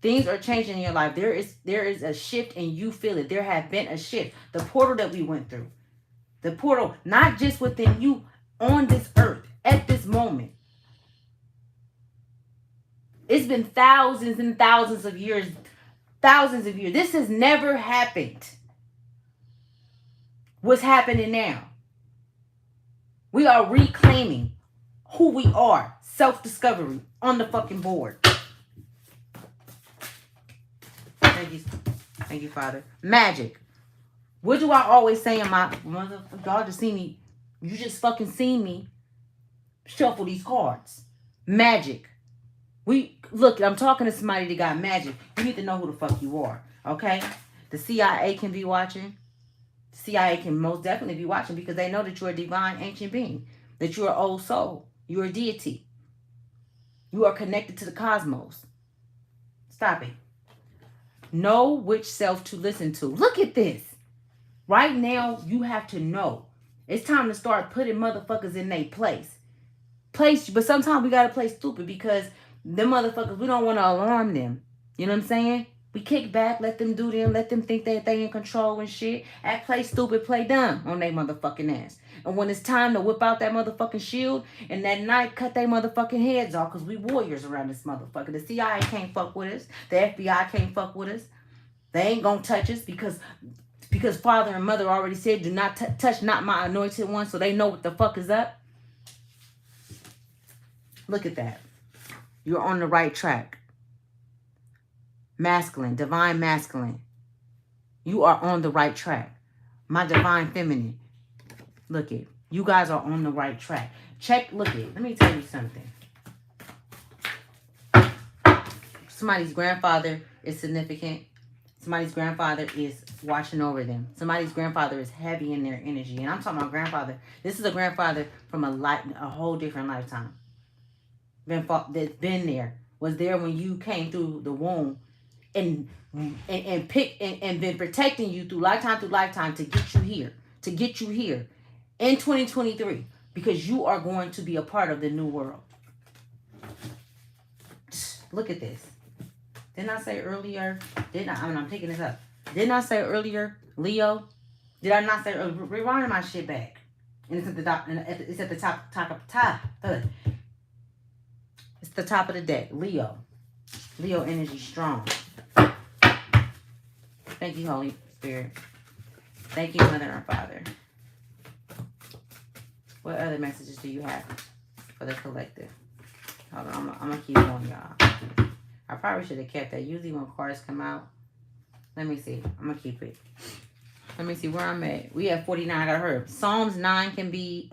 Things are changing in your life. There is a shift, and you feel it. There have been a shift. The portal that we went through, the portal, not just within you, on this earth at this moment. It's been thousands and thousands of years. Thousands of years. This has never happened. What's happening now? We are reclaiming who we are. Self-discovery on the fucking board. Thank you. Thank you, Father. Magic. What do I always say in my motherfucker? Y'all just see me. You just fucking seen me shuffle these cards. Magic. Look, I'm talking to somebody that got magic. You need to know who the fuck you are. Okay? The CIA can be watching. The CIA can most definitely be watching because they know that you're a divine ancient being. That you're an old soul. You're a deity. You are connected to the cosmos. Stop it. Know which self to listen to. Look at this. Right now, you have to know. It's time to start putting motherfuckers in their place. But sometimes we got to play stupid because them motherfuckers, we don't want to alarm them. You know what I'm saying? We kick back, let them do them, let them think that they in control and shit. Act, play stupid, play dumb on their motherfucking ass. And when it's time to whip out that motherfucking shield and that knife, cut their motherfucking heads off because we warriors around this motherfucker. The CIA can't fuck with us. The FBI can't fuck with us. They ain't gonna touch us because father and mother already said, do not touch not my anointed one, so they know what the fuck is up. Look at that. You're on the right track. Masculine, divine masculine. You are on the right track. My divine feminine. Look it. You guys are on the right track. Look it. Let me tell you something. Somebody's grandfather is significant. Somebody's grandfather is watching over them. Somebody's grandfather is heavy in their energy. And I'm talking about grandfather. This is a grandfather from a whole different lifetime. That's been there. Was there when you came through the womb and been protecting you through lifetime to get you here. To get you here in 2023. Because you are going to be a part of the new world. Look at this. Didn't I say earlier? I'm picking this up. Didn't I say earlier, Leo? Did I not say earlier? Rewind my shit back. And it's at the top. It's at the top. It's the top of the deck. Leo. Leo energy strong. Thank you, Holy Spirit. Thank you, Mother and Father. What other messages do you have for the collective? Hold on, I'm gonna keep going, y'all. I probably should have kept that. Usually when cards come out, let me see. I'm gonna keep it. Let me see where I'm at. We have 49. I got her. Psalms 9 can be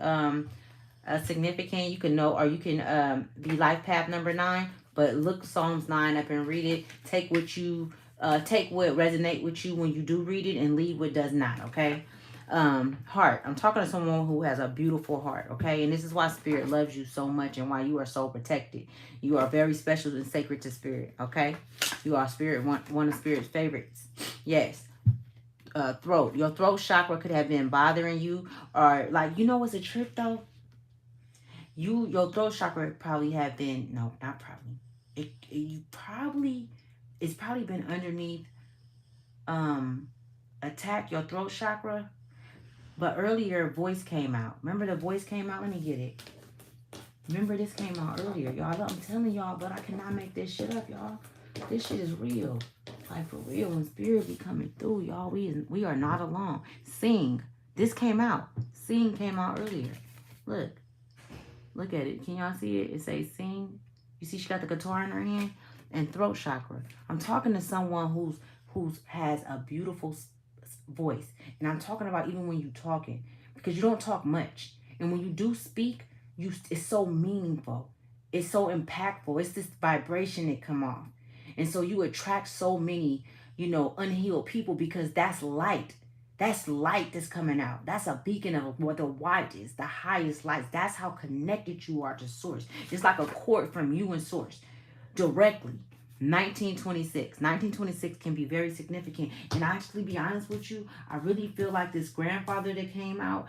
significant. You can know, or you can be life path number 9. But look Psalms 9 up and read it. Take what resonate with you when you do read it, and leave what does not. Okay. Heart. I'm talking to someone who has a beautiful heart. Okay, and this is why Spirit loves you so much and why you are so protected. You are very special and sacred to Spirit. Okay, you are Spirit, one of Spirit's favorites. Yes. Throat. Your throat chakra could have been bothering you, or like, you know what's a trip though? Your throat chakra probably have been, no, not probably. It's probably been underneath attack your throat chakra. But earlier, voice came out. Remember the voice came out? Let me get it. Remember this came out earlier, y'all. I'm telling y'all, but I cannot make this shit up, y'all. This shit is real. Like, for real. When Spirit be coming through, y'all, we are not alone. Sing. This came out. Sing came out earlier. Look. Look at it. Can y'all see it? It says sing. You see she got the guitar in her hand? And throat chakra. I'm talking to someone who's has a beautiful voice. And I'm talking about even when you talking, because you don't talk much, and when you do speak, it's so meaningful, it's so impactful, it's this vibration that come off, and so you attract so many unhealed people, because that's light that's coming out. That's a beacon of what the white is, the highest lights. That's how connected you are to source. It's like a cord from you and source directly. 1926 can be very significant. And actually, be honest with you, I really feel like this grandfather that came out,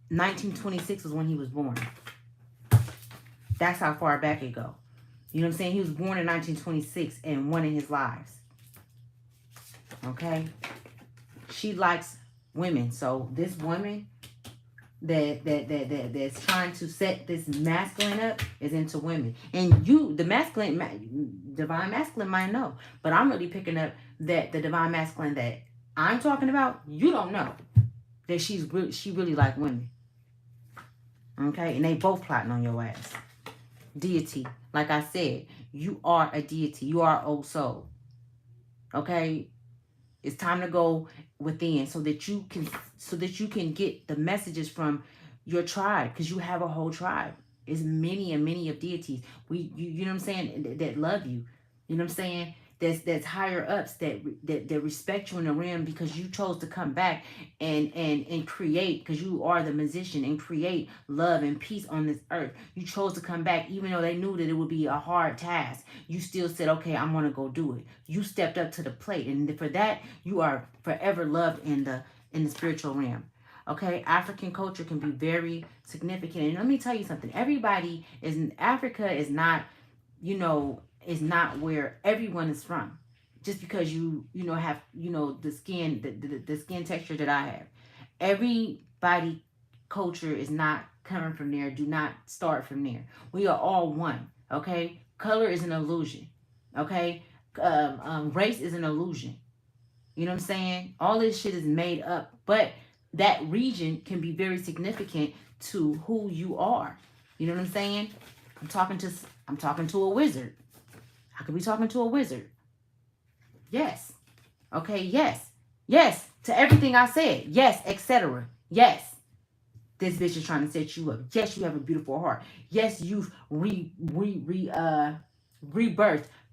1926 was when he was born. That's how far back it go. You know what I'm saying? He was born in 1926 and one in his lives. Okay? She likes women. So this woman that's trying to set this masculine up is into women. And you, the divine masculine might know, but I'm really picking up that the divine masculine that I'm talking about, you don't know that she really like women. Okay, and they both plotting on your ass. Deity, like I said, you are a deity. You are old soul. Okay, it's time to go within so that you can get the messages from your tribe, because you have a whole tribe. It's many and many of deities. You know what I'm saying, that love you. You know what I'm saying? That's higher ups that respect you in the realm, because you chose to come back and create, because you are the musician, and create love and peace on this earth. You chose to come back even though they knew that it would be a hard task. You still said, okay, I'm gonna go do it. You stepped up to the plate, and for that you are forever loved in the spiritual realm. Okay, African culture can be very significant. And let me tell you something. Africa is not, is not where everyone is from. Just because you have, the skin, the skin texture that I have. Everybody culture is not coming from there. Do not start from there. We are all one. Okay, color is an illusion. Okay, race is an illusion. You know what I'm saying? All this shit is made up, but that region can be very significant to who you are. You know what I'm saying? I'm talking to a wizard. I could be talking to a wizard. Yes. Okay, yes. Yes. To everything I said. Yes, etc. Yes. This bitch is trying to set you up. Yes, you have a beautiful heart. Yes, you've rebirthed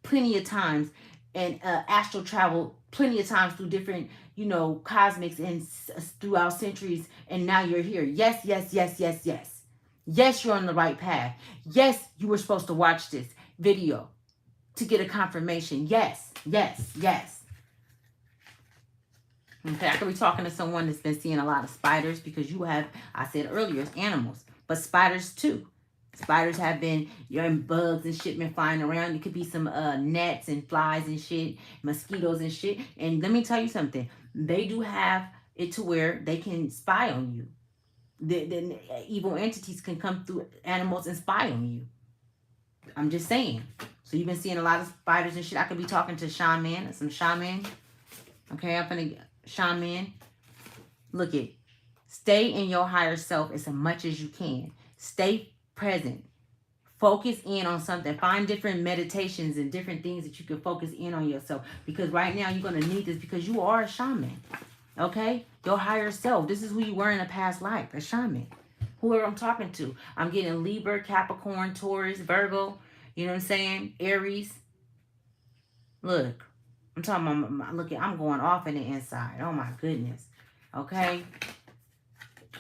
plenty of times, and astral travel plenty of times through different, cosmics and throughout centuries, and now you're here. Yes, yes, yes, yes, yes. Yes, you're on the right path. Yes, you were supposed to watch this video to get a confirmation. Yes, yes, yes. Okay, I could be talking to someone that's been seeing a lot of spiders, because you have, I said earlier, it's animals, but spiders too. Spiders have been, and bugs and shit been flying around. It could be some gnats and flies and shit, mosquitoes and shit. And let me tell you something. They do have it to where they can spy on you. The evil entities can come through animals and spy on you. I'm just saying. So you've been seeing a lot of spiders and shit. I could be talking to some shaman. Okay, I'm gonna shaman. Look it. Stay in your higher self as much as you can. Stay present. Focus in on something. Find different meditations and different things that you can focus in on yourself. Because right now you're gonna need this, because you are a shaman. Okay? Your higher self. This is who you were in a past life. A shaman. Whoever I'm talking to. I'm getting Libra, Capricorn, Taurus, Virgo. You know what I'm saying? Aries. Look. I'm talking about, look, I'm going off in the inside. Oh my goodness. Okay?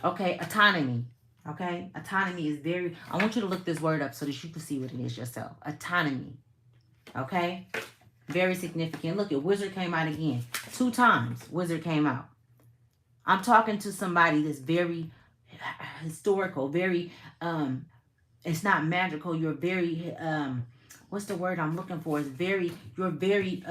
Okay, autonomy. Okay? Autonomy is very, I want you to look this word up so that you can see what it is yourself. Autonomy. Okay? Very significant. Look, at wizard came out again. 2 times wizard came out. I'm talking to somebody that's very historical, very it's not magical. You're very what's the word I'm looking for? You're very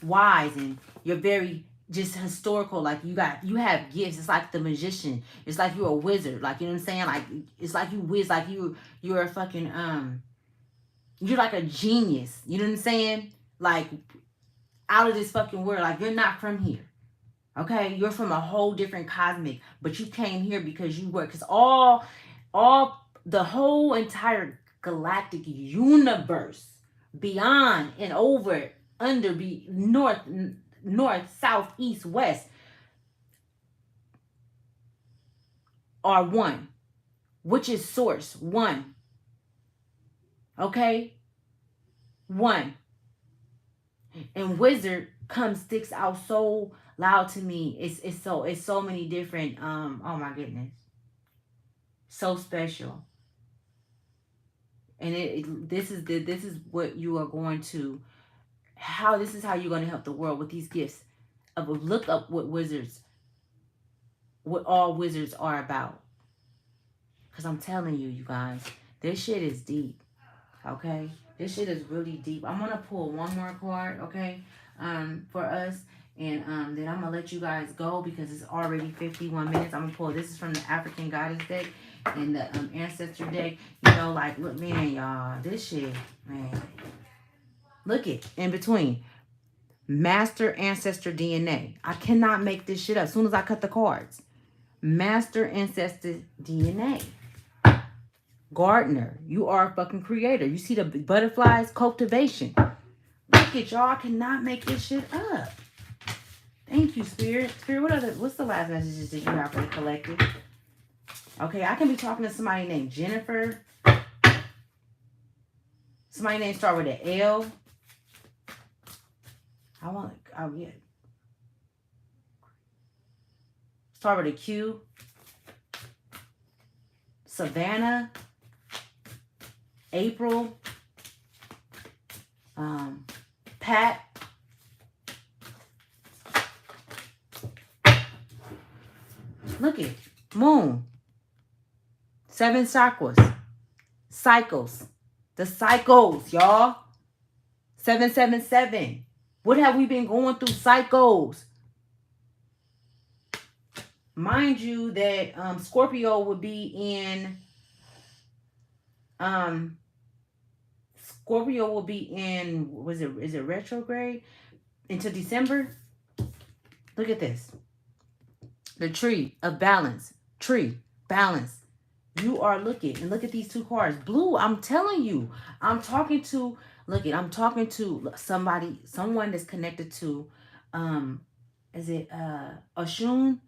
wise, and you're very just historical. Like you have gifts. It's like the magician. It's like you're a wizard. Like, you know what I'm saying? Like, it's like you whiz, like you're a fucking you're like a genius. You know what I'm saying? Like, out of this fucking world. Like, you're not from here. Okay, you're from a whole different cosmic, but you came here because you work. Because the whole entire galactic universe, beyond and over, under, be north, south, east, west, are one, which is source. One. Okay, one. And wizard sticks out so loud to me. It's so many different oh my goodness, so special. And this is what you are going to, this is how you're going to help the world with these gifts. Look up what all wizards are about, because I'm telling you, you guys, this shit is deep. Okay, this shit is really deep. I'm gonna pull one more card, okay, for us, and then I'm gonna let you guys go because it's already 51 minutes. I'm gonna pull. This is from the African Goddess deck and the Ancestor deck. You know, like, look, man, y'all, this shit, man. Look it in between. Master Ancestor DNA. I cannot make this shit up. As soon as I cut the cards, Master Ancestor DNA. Gardener, you are a fucking creator. You see the butterflies? Cultivation. Look at y'all. I cannot make this shit up. Thank you, Spirit. Spirit, what's the last messages that you have for the collective? Okay, I can be talking to somebody named Jennifer. Somebody named start with an L. Yeah. Start with a Q. Savannah. April, Pat, look it, Moon, 7 chakras, cycles, the cycles, y'all, 777. What have we been going through? Cycles. Mind you that Scorpio would be in Scorpio will be in, is it retrograde into December? Look at this. The tree of balance. Tree, balance. You are looking, and look at these 2 cards. Blue, I'm telling you. I'm talking to someone that's connected to, is it Oshun?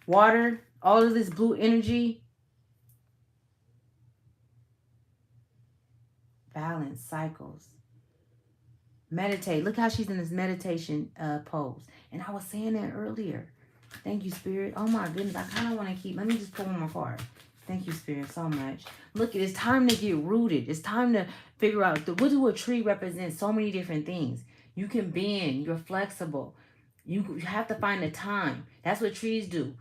Water, all of this blue energy. Balance, cycles. Meditate. Look how she's in this meditation pose. And I was saying that earlier. Thank you, Spirit. Oh my goodness. I kind of want to let me just pull one more card. Thank you, Spirit, so much. Look, it's time to get rooted. It's time to figure out what do a tree represent? So many different things. You can bend. You're flexible. You have to find the time. That's what trees do.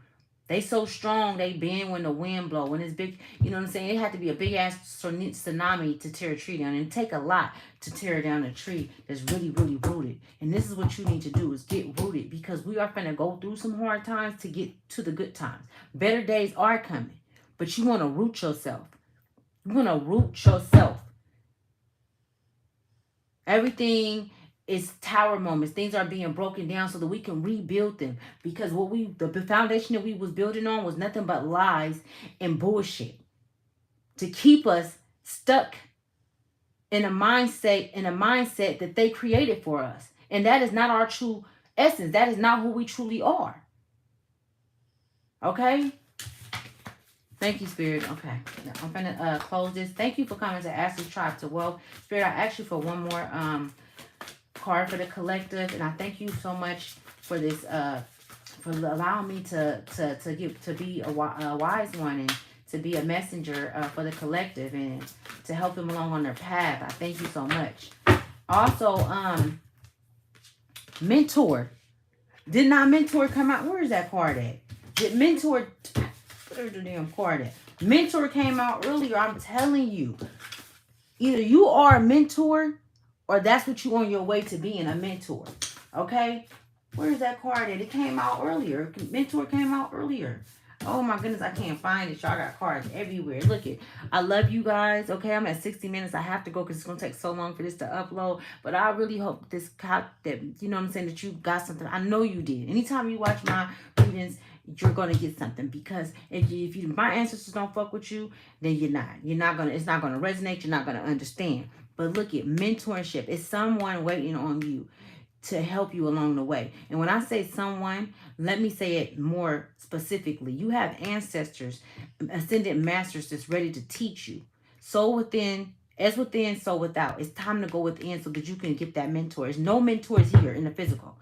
They so strong, they bend when the wind blow. When it's big, you know what I'm saying? It had to be a big-ass tsunami to tear a tree down. And it take a lot to tear down a tree that's really, really rooted. And this is what you need to do, is get rooted. Because we are going to go through some hard times to get to the good times. Better days are coming. But you want to root yourself. You want to root yourself. Everything is tower moments. Things are being broken down so that we can rebuild them. Because the foundation that we was building on was nothing but lies and bullshit to keep us stuck in a mindset that they created for us. And that is not our true essence. That is not who we truly are. Okay? Thank you, Spirit. Okay. Now, I'm going to close this. Thank you for coming to Ashley's Tribe to Wealth. Spirit, I asked you for one more card for the collective. And I thank you so much for this, for allowing me to be a wise one and to be a messenger for the collective and to help them along on their path. I thank you so much. Also, mentor. Did not mentor come out? Where is that card at? Did mentor? Where's the damn card at? Mentor came out earlier. I'm telling you, either you are a mentor or that's what you're on your way to being a mentor. Okay? Where's that card at? It came out earlier. Mentor came out earlier. Oh my goodness, I can't find it. Y'all got cards everywhere. Look it. I love you guys. Okay, I'm at 60 minutes. I have to go because it's going to take so long for this to upload. But I really hope that you know what I'm saying, that you got something. I know you did. Anytime you watch my readings, you're going to get something. Because if my ancestors don't fuck with you, then you're not. It's not going to resonate. You're not going to understand. But look at mentorship. It's someone waiting on you to help you along the way. And when I say someone, let me say it more specifically. You have ancestors, ascended masters that's ready to teach you. Soul within, as within, so without. It's time to go within so that you can get that mentor. There's no mentors here in the physical.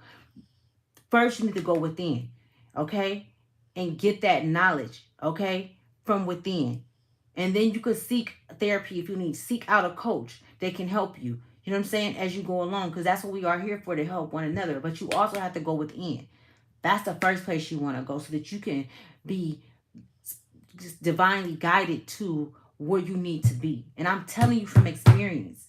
First, you need to go within, okay? And get that knowledge, okay, from within. And then you could seek therapy if you need. Seek out a coach that can help you. You know what I'm saying? As you go along, because that's what we are here for, to help one another. But you also have to go within. That's the first place you want to go so that you can be just divinely guided to where you need to be. And I'm telling you from experience.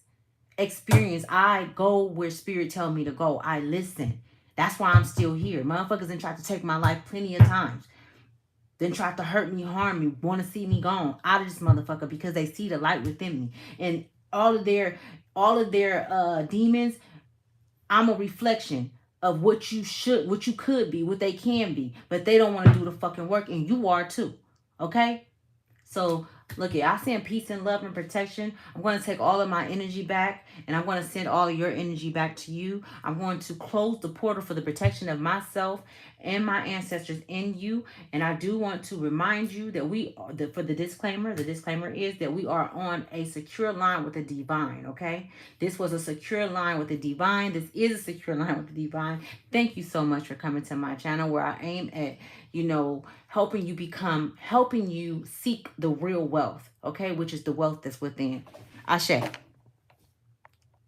I go where spirit tell me to go. I listen. That's why I'm still here. Motherfuckers done tried to take my life plenty of times. Then tried to hurt me, harm me, want to see me gone out of this motherfucker because they see the light within me. And all of their demons, I'm a reflection of what you could be, what they can be, but they don't want to do the fucking work, and you are too. Okay? So look, I send peace and love and protection. I'm going to take all of my energy back, and I'm going to send all of your energy back to you. I'm going to close the portal for the protection of myself and my ancestors in you. And I do want to remind you that for the disclaimer is that we are on a secure line with the divine, okay? This was a secure line with the divine. This is a secure line with the divine. Thank you so much for coming to my channel, where I aim at, helping you seek the real wealth, okay? Which is the wealth that's within. Ashe.